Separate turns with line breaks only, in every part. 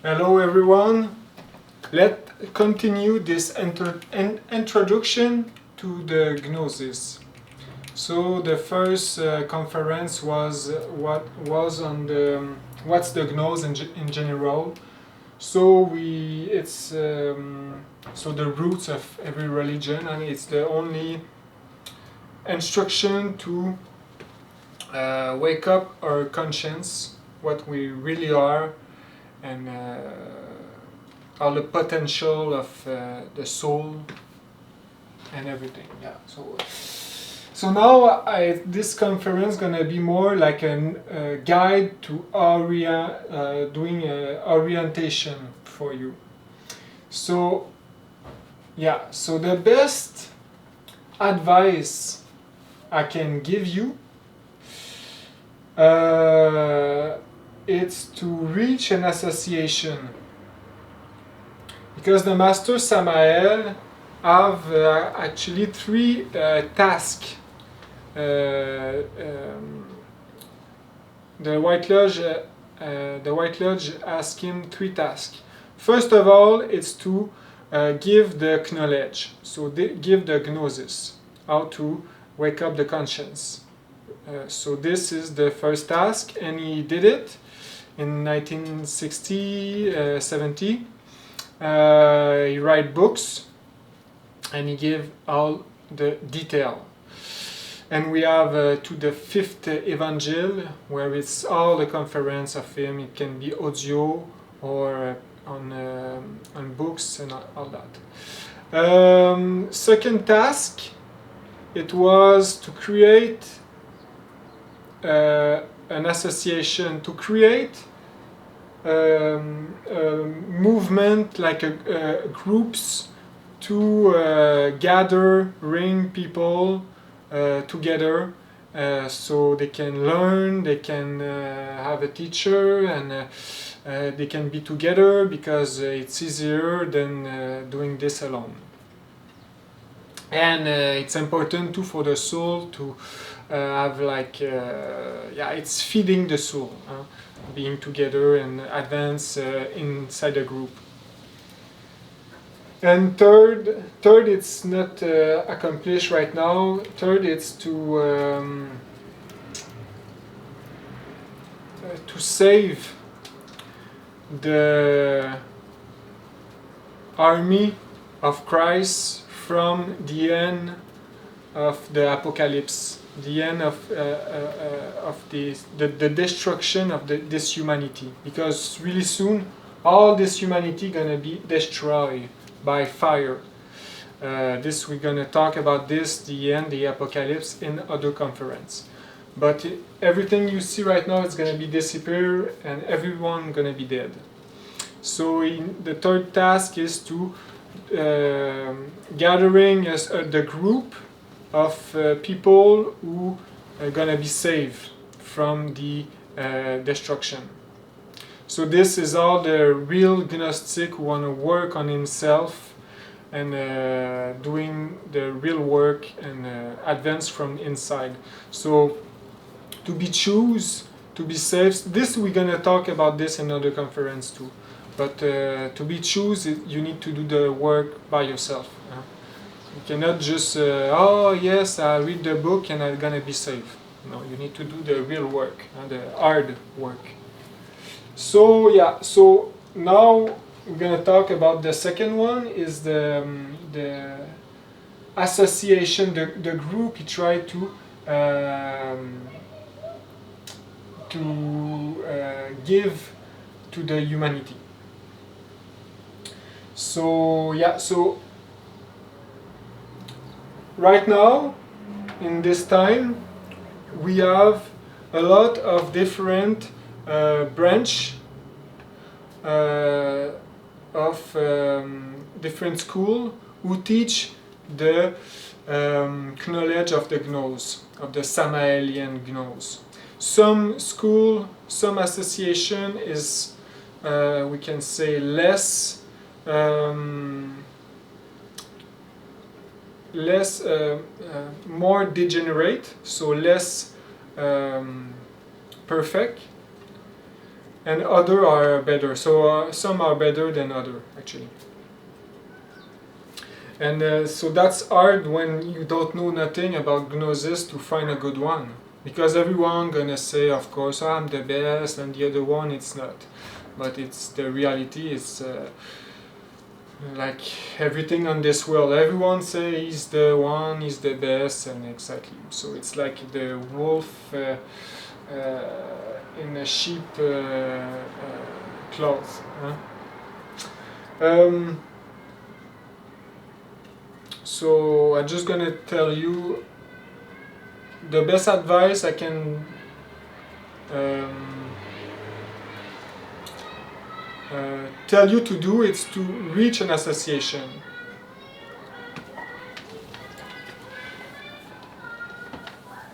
Hello everyone. Let's continue this introduction to the Gnosis. So the first conference was what was on the what's the Gnosis in general. So so the roots of every religion, and it's the only instruction to wake up our conscience, what we really are, and all the potential of the soul and everything. Yeah. So now this conference gonna be more like a guide to doing orientation for you. So yeah. So the best advice I can give you, it's to reach an association, because the master Samaël have actually three tasks. The White Lodge asked him three tasks. First of all, it's to give the knowledge, so give the gnosis, how to wake up the conscience. So this is the first task, and he did it in 1960, 70. He write books, and he gave all the detail. And we have to the fifth evangel, where it's all the conference of him. It can be audio or on books and all that. Second task, it was to create an association, to create movement, like groups to gathering people together, so they can learn, they can have a teacher, and they can be together, because it's easier than doing this alone. And it's important too for the soul to have it's feeding the soul, being together and advance inside a group. And third, it's not accomplished right now. Third, it's to save the army of Christ from the end of the apocalypse, the end of the destruction of this humanity, because really soon all this humanity gonna be destroyed by fire. This we're gonna talk about this, the end, the apocalypse, in other conference. But everything you see right now is gonna be disappear, and everyone gonna be dead. So the third task is to gathering the group of people who are gonna be saved from the destruction. So this is all the real Gnostic who want to work on himself and doing the real work and advance from inside. So to be choose, to be saved, this we're gonna talk about this in another conference too. But to be choose, you need to do the work by yourself. You cannot just oh yes, I'll read the book and I'm gonna be saved. No, you need to do the real work, the hard work. So yeah, so now we're gonna talk about the second one, is the association, the group he tried to give to the humanity. So yeah, so right now in this time we have a lot of different branch of different school who teach the knowledge of the Gnosis, of the Samaelian Gnosis. Some school, some association is, we can say, more degenerate, so less perfect, and other are better. So some are better than other actually. And so that's hard when you don't know nothing about Gnosis to find a good one. Because everyone gonna say, of course, I'm the best, and the other one it's not. But it's the reality. It's like everything on this world. Everyone say he's the one, he's the best, and exactly. So it's like the wolf in a sheep clothes. Huh? So I'm just gonna tell you the best advice I can tell you to do is to reach an association.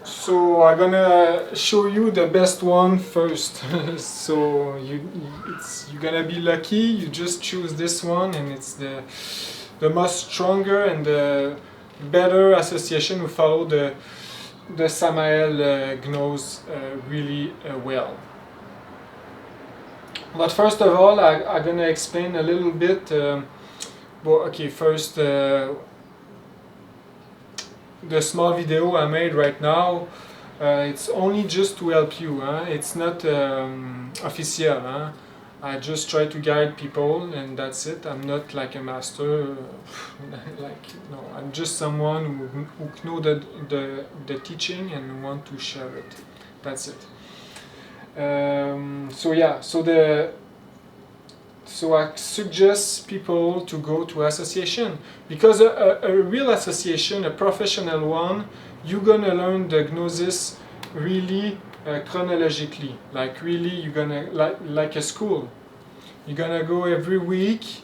So I'm gonna show you the best one first. So you're gonna be lucky. You just choose this one, and it's the most stronger and the better association who follow the Samaël Gnosis really well. But first of all, I'm gonna explain a little bit. Well, okay, first the small video I made right now. It's only just to help you. It's not official. I just try to guide people, and that's it. I'm not like a master. No, I'm just someone who know the teaching and want to share it. That's it. So I suggest people to go to association, because a real association, a professional one, you're gonna learn the Gnosis really chronologically. Like really, you're gonna like a school. You're gonna go every week,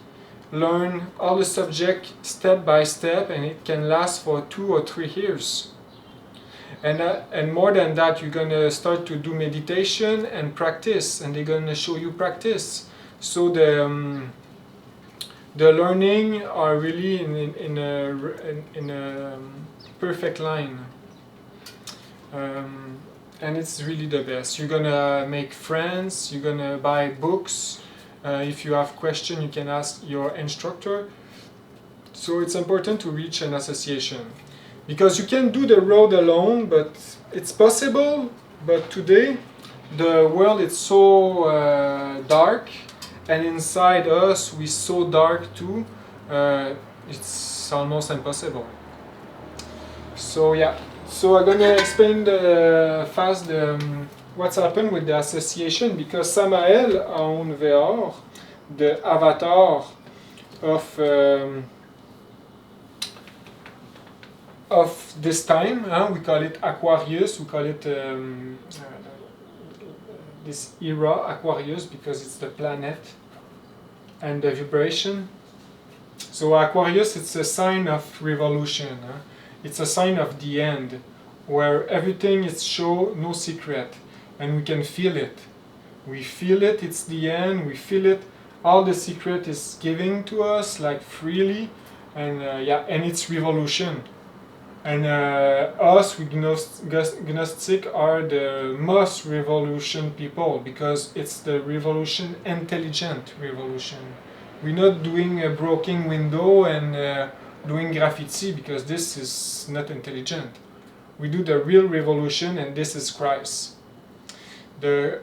learn all the subject step by step, and it can last for 2 or 3 years. And more than that, you're gonna start to do meditation and practice, and they're gonna show you practice. So the learning are really in a perfect line, and it's really the best. You're gonna make friends. You're gonna buy books. If you have questions, you can ask your instructor. So it's important to reach an association, because you can do the road alone, but it's possible. But today, the world is so dark, and inside us we're so dark too. It's almost impossible. So yeah. So I'm gonna explain fast what's happened with the association, because Samaël on VR, the avatar of this time, we call it Aquarius, we call it this era Aquarius, because it's the planet and the vibration. So Aquarius, it's a sign of revolution. It's a sign of the end, where everything is show, no secret, and we can feel it. We feel it, it's the end, we feel it. All the secret is giving to us like freely, and and it's revolution. And us, we Gnostic are the most revolution people, because it's the revolution, intelligent revolution. We're not doing a broken window and doing graffiti, because this is not intelligent. We do the real revolution, and this is Christ. The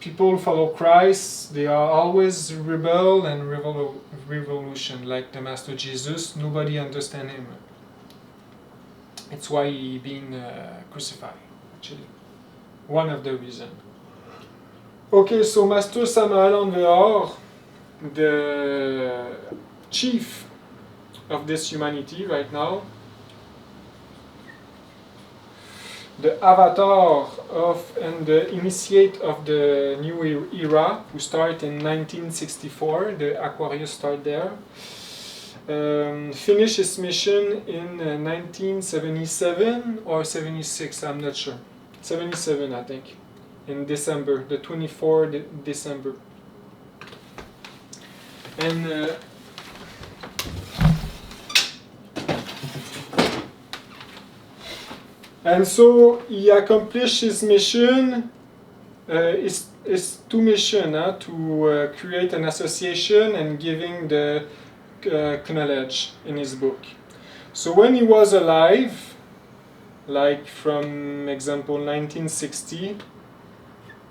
people who follow Christ, they are always rebel and revolution, like the Master Jesus. Nobody understands him. It's why he being crucified, actually. One of the reasons. Okay, so Master Samaël on VR, the chief of this humanity right now, the avatar of and the initiate of the new era, who start in 1964, the Aquarius start there. Finished his mission in 1977 or 76, I'm not sure. 77, I think, in December, the 24th December. And so he accomplished his mission his two missions to create an association and giving the knowledge in his book. So when he was alive, like from example 1960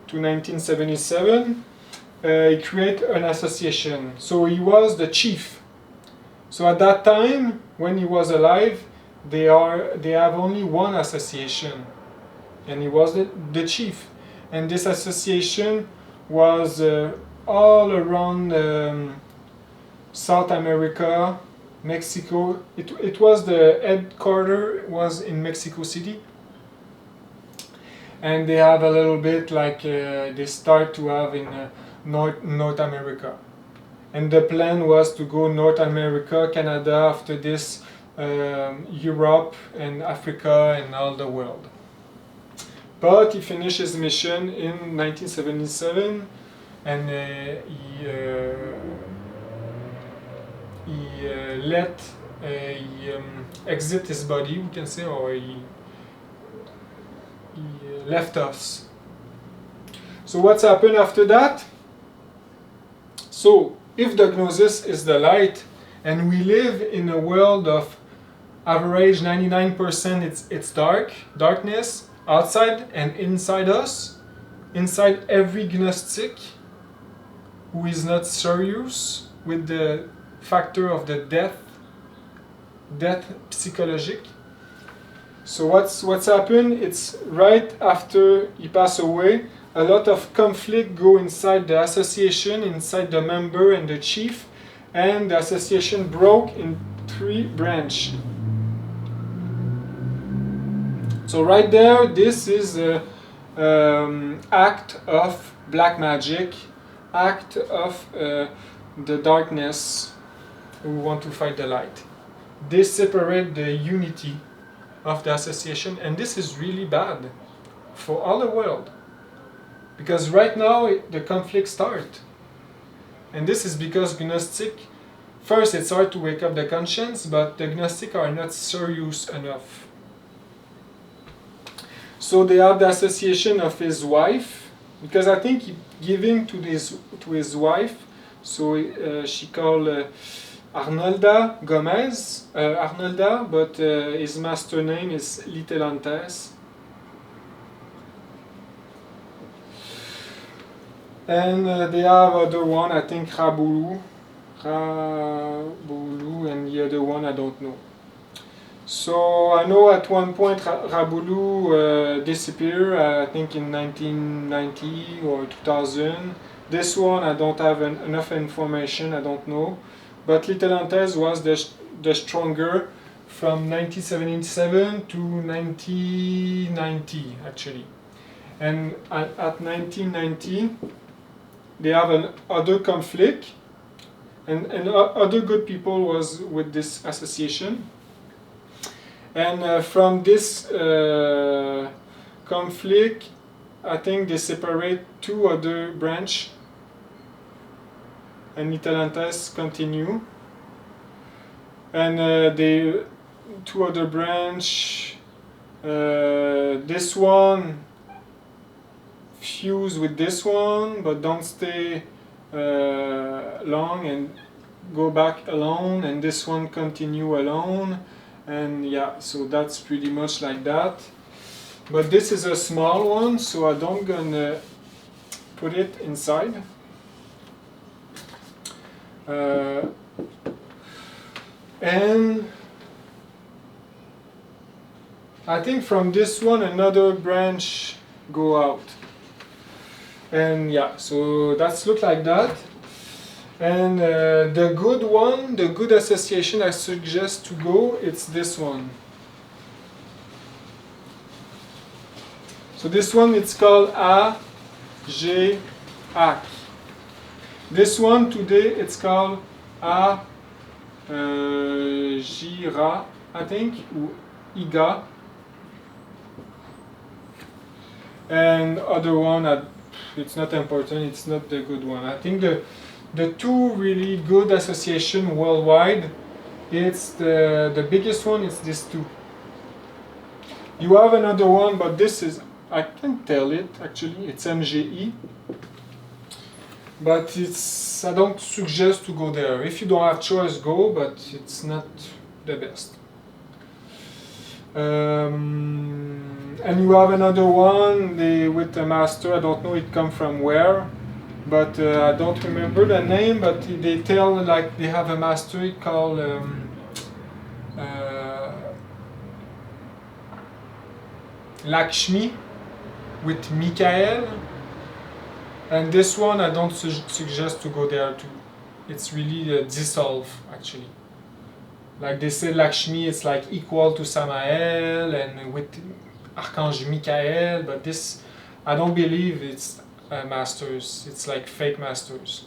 to 1977, he created an association. So he was the chief. So at that time, when he was alive, they have only one association, and he was the chief. And this association was all around South America, Mexico. It was the headquarters was in Mexico City, and they have a little bit like they start to have in North America. And the plan was to go North America, Canada, after this Europe and Africa and all the world. But he finished his mission in 1977, and he exit his body, we can say, or he left us. So what's happened after that? So if the Gnosis is the light, and we live in a world of average 99% it's darkness, outside and inside us, inside every Gnostic who is not serious with the factor of the death psychologique. So what's happened? It's right after he passed away, a lot of conflict go inside the association, inside the member and the chief, and the association broke in 3 branches. So right there, this is a act of black magic, act of the darkness who want to fight the light. They separate the unity of the association, and this is really bad for all the world. Because right now the conflict starts. And this is because Gnostic, first it's hard to wake up the conscience, but the Gnostic are not serious enough. So they have the association of his wife, because I think he giving to his wife, so she called Arnolda Gomez, Arnolda, but his master name is Litelantes. And they have other one, I think Rabulu, and the other one I don't know. So I know at one point Rabulu disappeared, I think in 1990 or 2000. This one I don't have enough information, I don't know. But Litelantes was the stronger from 1977 to 1990 actually. And at 1990 they have other conflict, and other good people was with this association. And from this conflict, I think they separate 2 other branches, and Litelantes continue. And the 2 other branch, this one fuse with this one, but don't stay long and go back alone, and this one continue alone. And yeah, so that's pretty much like that. But this is a small one, so I don't gonna put it inside. And I think from this one another branch go out. And yeah, so that's look like that. And the good one, the good association I suggest to go, it's this one. So this one, it's called A-G-A-C. This one today, it's called A-Gira, I think, or Iga. And other one, it's not important, it's not the good one. I think the 2 really good association worldwide, it's the biggest one, it's this 2. You have another one, but this is I can tell it actually. It's MGE, but I don't suggest to go there. If you don't have choice, go, but it's not the best. And you have another one with the master. I don't know it come from where, but I don't remember the name. But they tell like they have a master called Lakshmi with Michael. And this one I don't suggest to go there too. It's really dissolve actually. Like they say Lakshmi, it's like equal to Samaël and with Archange Michael, but this, I don't believe it's masters. It's like fake masters.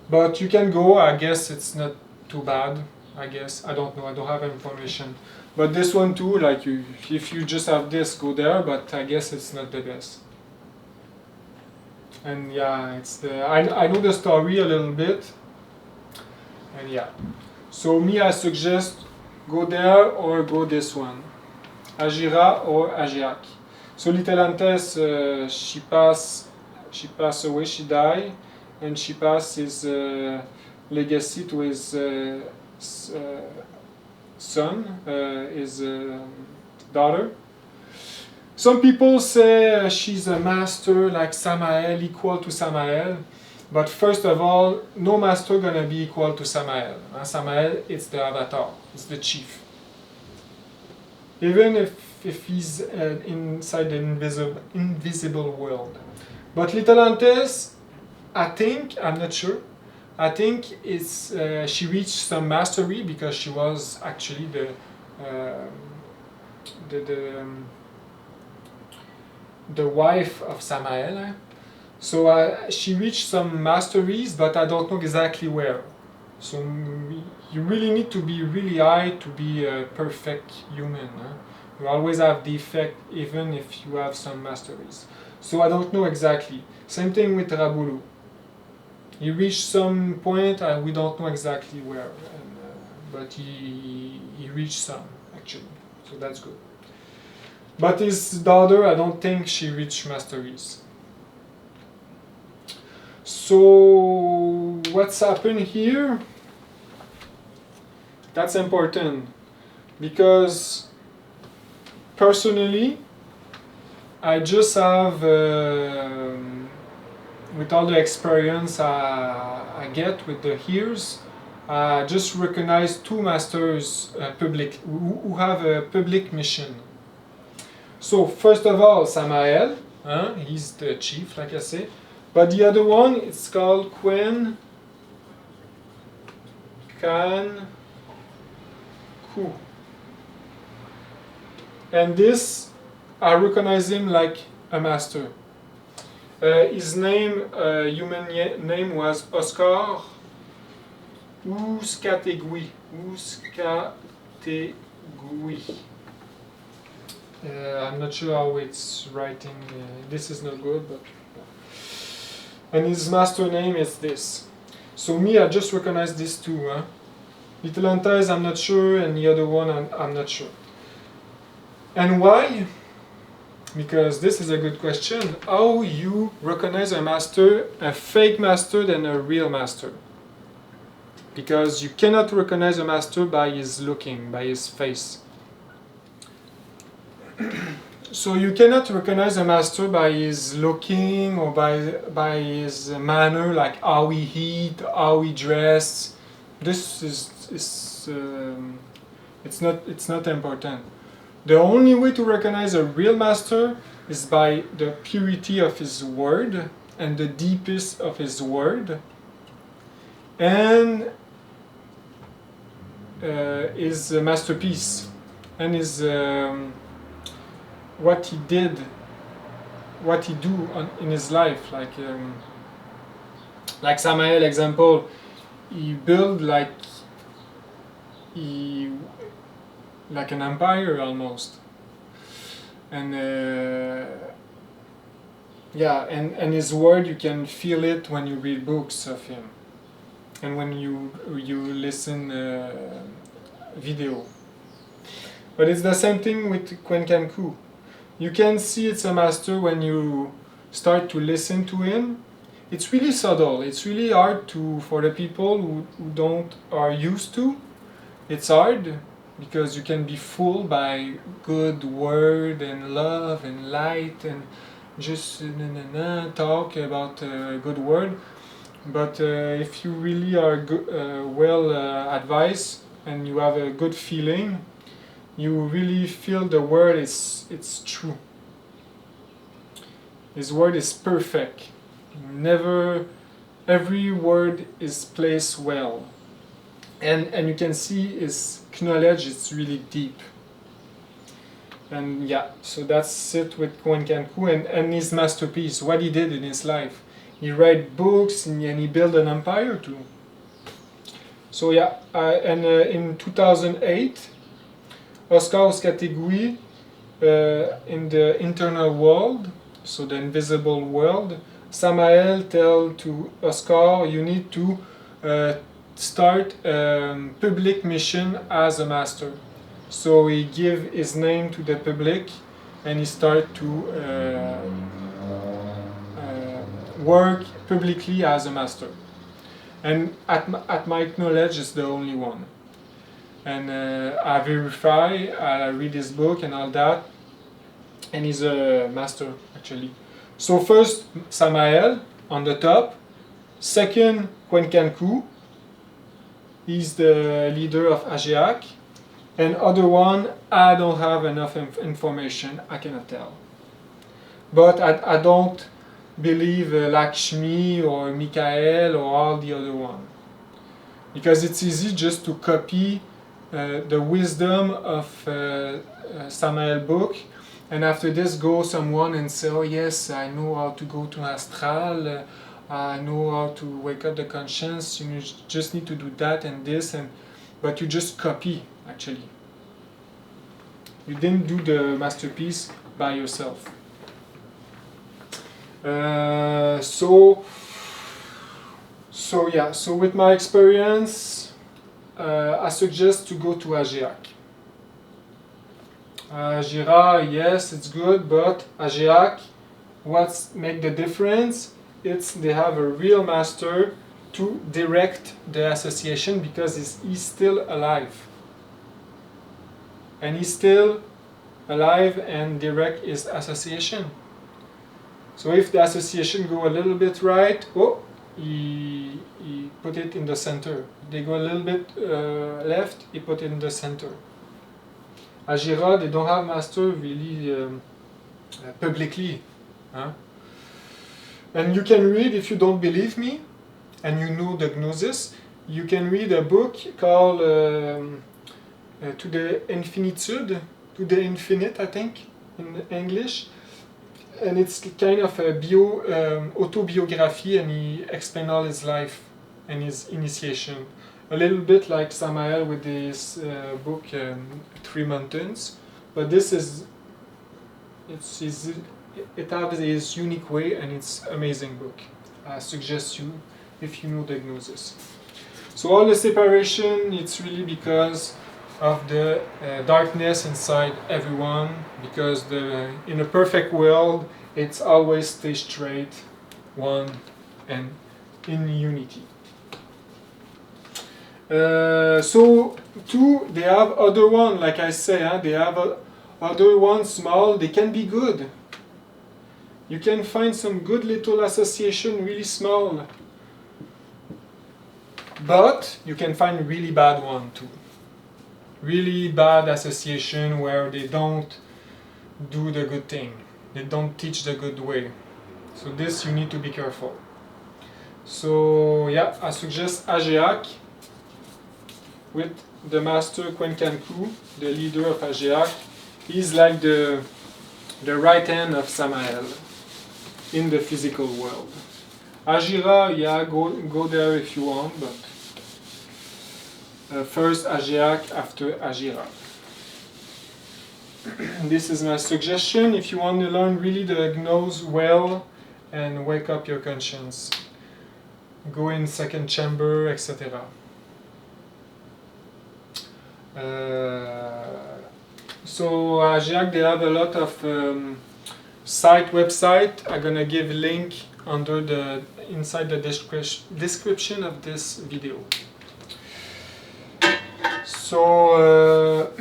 But you can go, I guess it's not too bad, I guess. I don't know, I don't have information. But this one too, like if you just have this, go there, but I guess it's not the best. And yeah, I know the story a little bit. And yeah. So me, I suggest go there or go this one. Agira or Agiac. So Little Antes, she passed away, she died, and she passed his legacy to his son, his daughter. Some people say she's a master like Samaël, equal to Samaël. But first of all, no master gonna be equal to Samaël. Samaël, it's the avatar, it's the chief. Even if he's inside the invisible world. But Little Antes, I think, I'm not sure, I think it's she reached some mastery because she was actually the wife of Samaël. So she reached some masteries, but I don't know exactly where. So you really need to be really high to be a perfect human. You always have defect even if you have some masteries. So I don't know exactly. Same thing with Rabulu. He reached some point, we don't know exactly where, but he reached some actually. So that's good. But his daughter, I don't think she reached masteries. So what's happened here? That's important because personally I just have with all the experience I get with the years, I just recognize two masters public who have a public mission. So first of all, Samaël, he's the chief, like I say. But the other one, it's called Quen Can Ku. And this, I recognize him like a master. His name, human name was Oscar Ouskategui. I'm not sure how it's writing. This is not good, but. And his master name is this. So me, I just recognize these two. Little Antes, I'm not sure, and the other one, I'm not sure. And why? Because this is a good question. How you recognize a master, a fake master, than a real master? Because you cannot recognize a master by his looking, by his face. So you cannot recognize a master by his looking or by his manner, like how he eat, how he dress. This is it's not important. The only way to recognize a real master is by the purity of his word and the deepest of his word, and his masterpiece and his. What he did, what he do in his life, like Samaël example, he built like an empire almost, and yeah, and his word, you can feel it when you read books of him, and when you listen video. But it's the same thing with Quen Can Ku. You can see it's a master when you start to listen to him. It's really subtle. It's really hard for the people who are used to. It's hard because you can be fooled by good word and love and light and just talk about good word. But if you really are well advised and you have a good feeling, you really feel the word it's true. His word is perfect. Never, every word is placed well, and you can see his knowledge is really deep. And yeah, so that's it with Kwen Kanku and his masterpiece, what he did in his life. He write books and he built an empire too. So yeah, in 2008, Oscar Skategui in the internal world, so the invisible world, Samaël tell to Oscar, you need to start public mission as a master. So he give his name to the public and he start to work publicly as a master. And at my knowledge, is the only one. And I verify, I read his book and all that, and he's a master actually. So first Samaël on the top, second Kwen Kanku, he's the leader of Ageac, and other one I don't have enough information, I cannot tell. But I don't believe Lakshmi or Michael or all the other one, because it's easy just to copy the wisdom of Samaël book, and after this go someone and say, oh yes, I know how to go to astral, I know how to wake up the conscience, you just need to do that and this, but you just copy actually. You didn't do the masterpiece by yourself. So with my experience, I suggest to go to Ageac. Gira, yes, it's good, but Ageac, what's make the difference? It's they have a real master to direct the association, because he's still alive. And he's still alive and direct his association. So if the association go a little bit right, he put it in the center. They go a little bit left, he put it in the center. Agira, they don't have master really publicly. Huh? And you can read, if you don't believe me, and you know the Gnosis, you can read a book called To the Infinitude, To the Infinite, I think, in English. And it's kind of a autobiography, and he explains all his life and his initiation. A little bit like Samaël with his book Three Mountains, but this is it has his unique way, and it's amazing book. I suggest you if you know the Gnosis. So all the separation, it's really because of the darkness inside everyone, because in a perfect world it's always stay straight, one, and in unity. So two, they have other one, like I say, they have other one small, they can be good. You can find some good little association, really small, but you can find really bad one too. Really bad association where they don't do the good thing, they don't teach the good way. So this you need to be careful. So yeah, I suggest Ageac with the master Kwen Kanku, the leader of Ageac. He's like the right hand of Samaël in the physical world. Agira, yeah, go there if you want, but first Ageac, after Agira. This is my suggestion if you want to learn really the Gnosis well and wake up your conscience. Go in second chamber, etc. So Agiac, they have a lot of website. I'm gonna give a link under the inside the description of this video. So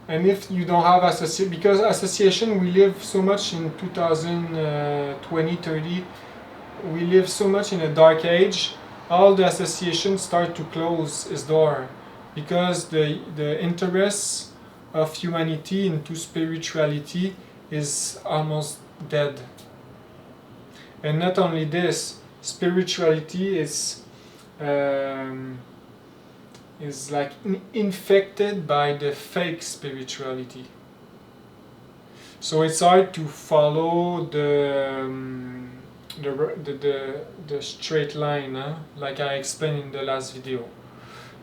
and if you don't have because association, we live so much in 2020, 30, we live so much in a dark age. All the associations start to close its door because the interest of humanity into spirituality is almost dead. And not only this, spirituality is like infected by the fake spirituality. So it's hard to follow the straight line, huh? Like I explained in the last video.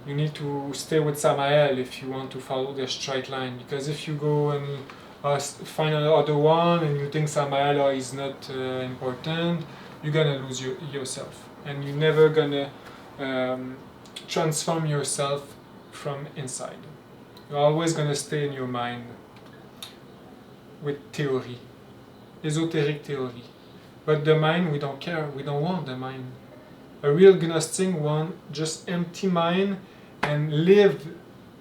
You need to stay with Samaël if you want to follow the straight line, because if you go and find another one and you think Samaël is not important, you're gonna lose yourself, and you're never gonna transform yourself from inside. You're always gonna stay in your mind with theory, esoteric theory. But the mind, we don't care, we don't want the mind. A real Gnostic one, just empty mind and live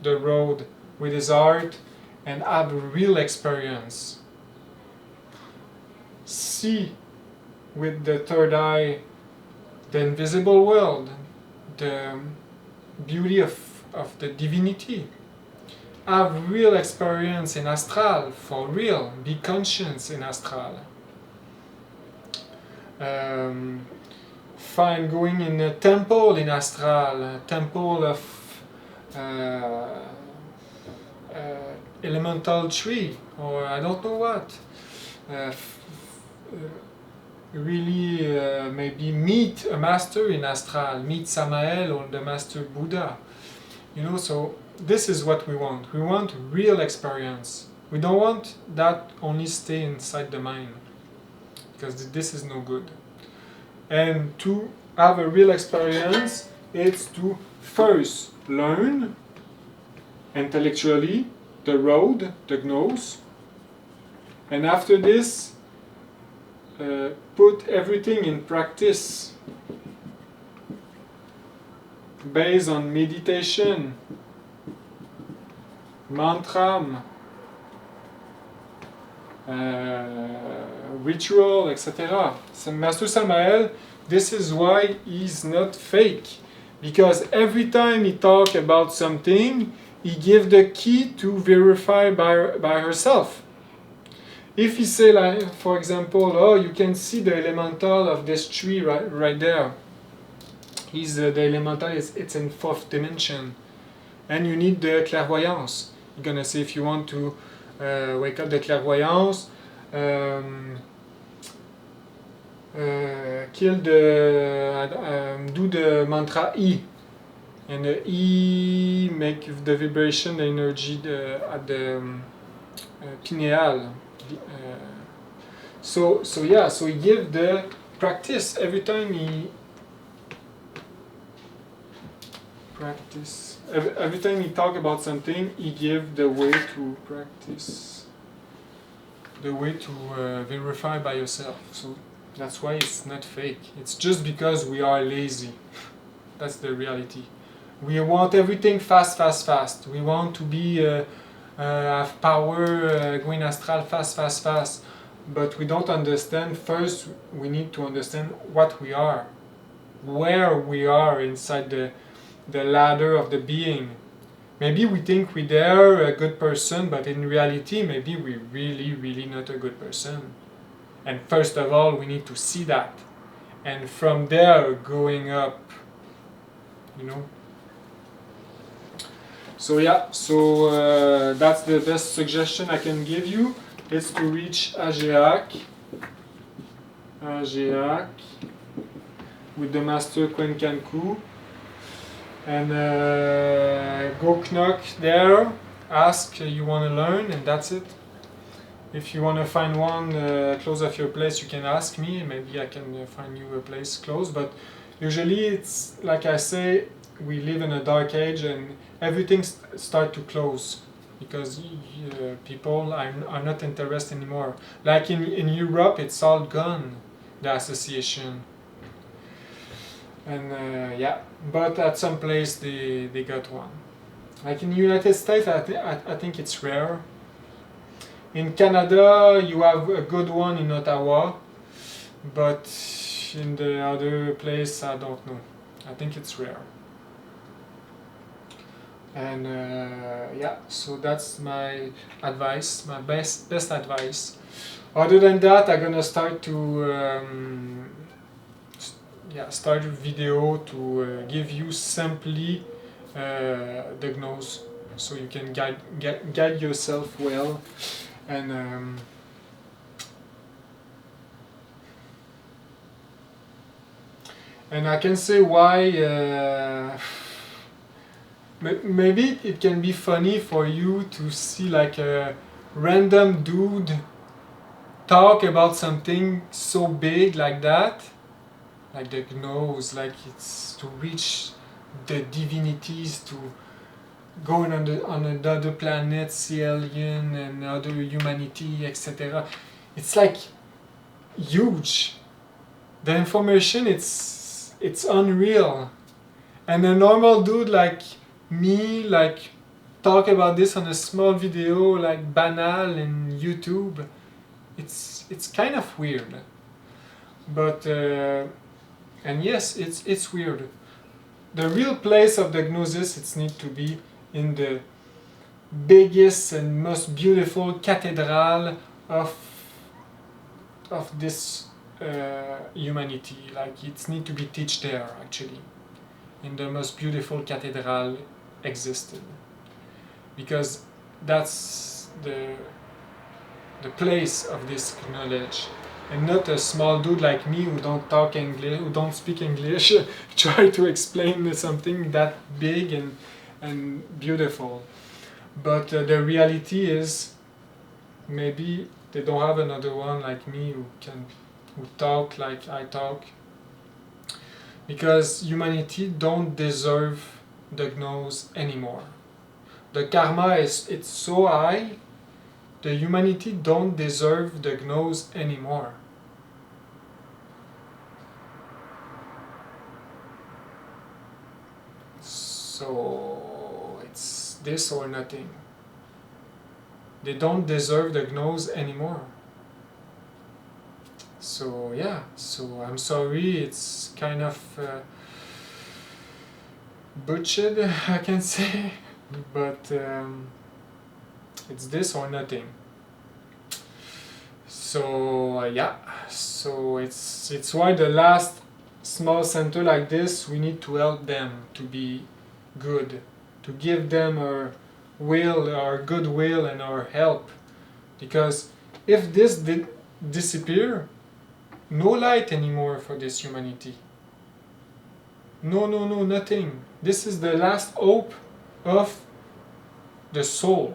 the road with his heart and have a real experience. See with the third eye the invisible world, the beauty of the divinity. Have real experience in astral, for real. Be conscious in astral. Find going in a temple in astral, a temple of elemental tree, or I don't know what. Really maybe meet a master in astral, meet Samaël or the master Buddha. You know, so this is what we want. We want real experience. We don't want that only stay inside the mind, because this is no good. And to have a real experience, it's to first learn intellectually the road, the Gnosis, and after this put everything in practice based on meditation, mantra, ritual, etc. So Master Samaël, this is why he's not fake, because every time he talk about something, he give the key to verify by herself. If he say, like, for example, oh, you can see the elemental of this tree right there. The elemental it's in 4th dimension, and you need the clairvoyance. You're gonna say if you want to wake up the clairvoyance, do the mantra E, and the E make the vibration, the energy at the pineal. So he give the practice every time he practice. Every time he talk about something, he give the way to practice, the way to verify by yourself. So that's why it's not fake. It's just because we are lazy. That's the reality. We want everything fast. We want to be have power, going astral fast. But we don't understand. First, we need to understand what we are, where we are inside the ladder of the being. Maybe we think we're there, a good person, but in reality, maybe we're really not a good person. And first of all, we need to see that. And from there, going up, you know. So that's the best suggestion I can give you. It's to reach Agiac with the Master Kwenkanku, and go knock there, ask you want to learn, and that's it. If you want to find one close of your place, you can ask me, maybe I can find you a place close, but usually it's, like I say, we live in a dark age and everything start to close because people are not interested anymore. Like in Europe, it's all gone, the association. And yeah, but at some place they got one. Like in the United States, I think it's rare. In Canada, you have a good one in Ottawa, but in the other place, I don't know. I think it's rare. And yeah, so that's my advice, my best advice. Other than that, I'm gonna start to start a video to give you simply the Gnosis, so you can guide yourself well. And I can say why. Maybe it can be funny for you to see like a random dude talk about something so big like that, like the Gnosis, like it's to reach the divinities, to go on another planet, see alien and other humanity, etc. It's like huge. The information, it's unreal. And a normal dude like me, like talk about this on a small video, like banal in YouTube. It's kind of weird. But and yes, it's weird. The real place of the Gnosis, it needs to be in the biggest and most beautiful cathedral of this humanity. Like it needs to be taught there, actually, in the most beautiful cathedral existed, because that's the place of this knowledge, and not a small dude like me who don't talk English, who don't speak English, try to explain something that big and beautiful. But the reality is, maybe they don't have another one like me who talk like I talk, because humanity don't deserve the Gnosis anymore. The karma it's so high, the humanity don't deserve the Gnosis anymore. So it's this or nothing. They don't deserve the Gnosis anymore. So yeah, so I'm sorry, it's kind of butchered, I can say, but it's this or nothing. So yeah, so it's why the last small center like this, we need to help them to be good, to give them our will, our goodwill and our help, because if this did disappear, no light anymore for this humanity. No, nothing. This is the last hope of the soul.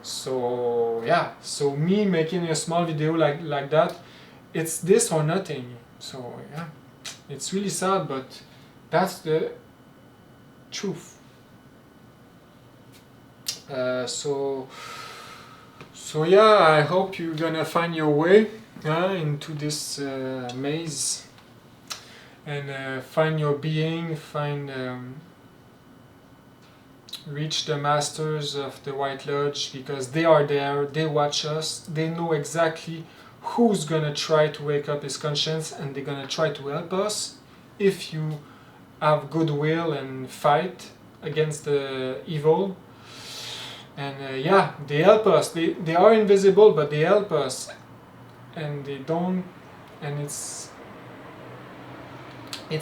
So yeah, so me making a small video like that, it's this or nothing. So yeah, it's really sad, but that's the truth. So yeah, I hope you're gonna find your way into this maze, and find your being, reach the masters of the White Lodge, because they are there, they watch us, they know exactly who's gonna try to wake up his conscience, and they're gonna try to help us if you have goodwill and fight against the evil. And yeah, they help us. They are invisible, but they help us, and they don't. And it's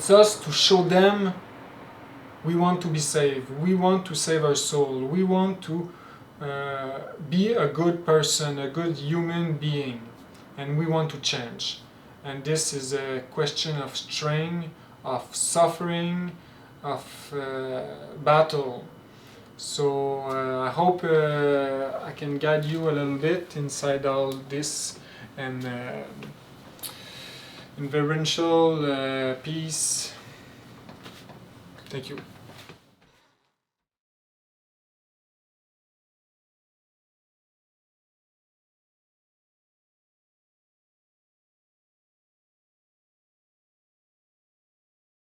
us to show them we want to be saved. We want to save our soul. We want to be a good person, a good human being, and we want to change. And this is a question of strength, of suffering, of battle. So I hope I can guide you a little bit inside all this, and reverential peace Thank you.